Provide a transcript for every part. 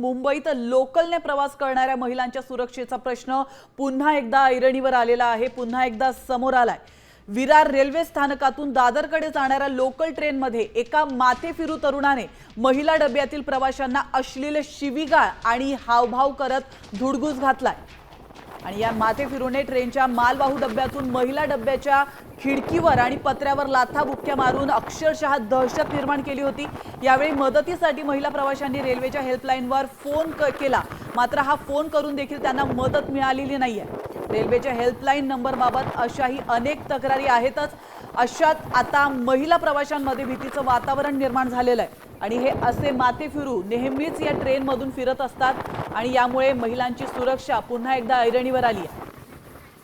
मुंबईत लोकलने प्रवास करणाऱ्या महिलांच्या सुरक्षेचा प्रश्न पुन्हा एकदा ऐरणीवर आलेला आहे, पुन्हा एकदा समोर आलाय। विरार रेल्वे स्थानकातून दादरकडे जाणाऱ्या लोकल ट्रेनमध्ये एका माथेफिरू तरुणाने महिला डब्यातील प्रवाशांना अश्लील शिवीगाळ आणि हावभाव करत धुडगूस घातलाय। आणि या माथेफिरूने ट्रेनच्या मालवाहू डब्यातून महिला डब्याच्या खिडकीवर आणि पत्र्यावर लाथाबुक्क्या मारून अक्षरशः दहशत निर्माण केली होती। यावेळी मदतीसाठी महिला प्रवाशांनी रेल्वेच्या हेल्पलाईनवर फोन केला, मात्र हा फोन करून देखील त्यांना मदत मिळालेली नाहीये। रेल्वेच्या हेल्पलाईन नंबरबाबत अशाही अनेक तक्रारी आहेतच। अशात आता महिला प्रवाशांमध्ये भीतीचं वातावरण निर्माण झालेलं आहे आणि हे असे माथेफिरू नेहमीच या ट्रेनमधून फिरत असतात आणि यामुळे महिलांची सुरक्षा पुन्हा एकदा ऐरणीवर आली आहे।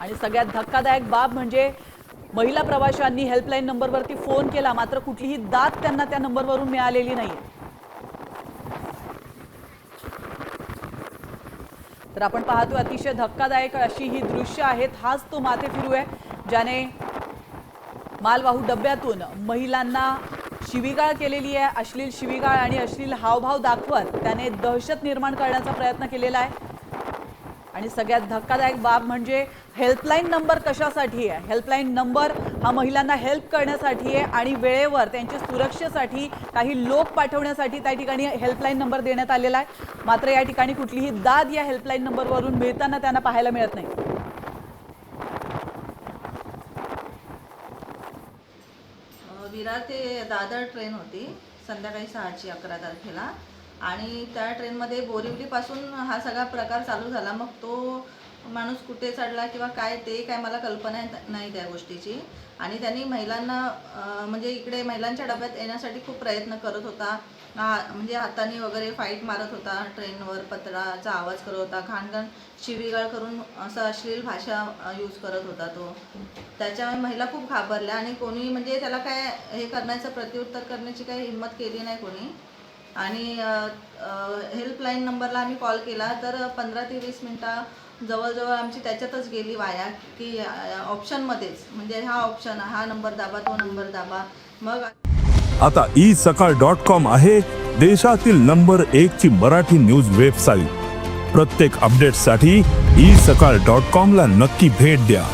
आणि सगळ्यात धक्कादायक बाब म्हणजे महिला प्रवाशांनी हेल्पलाईन नंबरवरती फोन केला, मात्र कुठलीही दाद त्यांना त्या नंबरवरून मिळालेली नाहीये। तर आपण पाहतो अतिशय धक्कादायक अशी ही दृश्य आहेत। हाच तो माथेफिरू आहे ज्याने मालवाहू डब्यातून महिलांना शिवीगाळ केलेली आहे, अश्लील शिवीगाळ आणि अश्लील हावभाव दाखवत त्याने दहशत निर्माण करण्याचा प्रयत्न केलेला आहे। आणि सगळ्यात धक्कादायक बाब म्हणजे हेल्पलाईन नंबर कशासाठी आहे? हेल्पलाईन नंबर हा महिलांना हेल्प करण्यासाठी आहे आणि वेळेवर त्यांच्या सुरक्षेसाठी काही लोक पाठवण्यासाठी त्या ठिकाणी हेल्पलाईन नंबर देण्यात आलेला आहे। मात्र या ठिकाणी कुठलीही दाद या हेल्पलाईन नंबरवरून मिळताना त्यांना पाहायला मिळत नाही। विरार ते दादर ट्रेन होती संध्याकाळी 6ची 11 तारखेला आणि त्या ट्रेनमध्ये बोरिवलीपासून हा सगळा प्रकार चालू झाला। मग तो माणूस कुठे चढला किंवा काय ते काय मला कल्पना नाही त्या गोष्टीची। आणि त्यांनी महिलांना म्हणजे इकडे महिलांच्या डब्यात येण्यासाठी खूप प्रयत्न करत होता, म्हणजे हाताने वगैरे फाईट मारत होता, ट्रेनवर पत्राचा आवाज करत होता, घाणघाण शिवीगाळ करून असं अश्लील भाषा यूज करत होता तो। त्याच्यामुळे महिला खूप घाबरल्या आणि कोणी म्हणजे त्याला काय हे करण्याचं प्रत्युत्तर करण्याची काही हिंमत केली नाही कोणी। आणि हेल्पलाईन नंबरला आम्ही कॉल केला तर 15 ते 20 मिनटं जवळजवळ आमची त्याच्यातच गेली वाया, की ऑप्शनमध्येच म्हणजे हा ऑप्शन हा नंबर दाबा तो नंबर दाबा। मग आता isakal.com आहे देशातील नंबर 1 ची मराठी न्यूज वेबसाईट। प्रत्येक अपडेटसाठी isakal.com ला नक्की भेट द्या।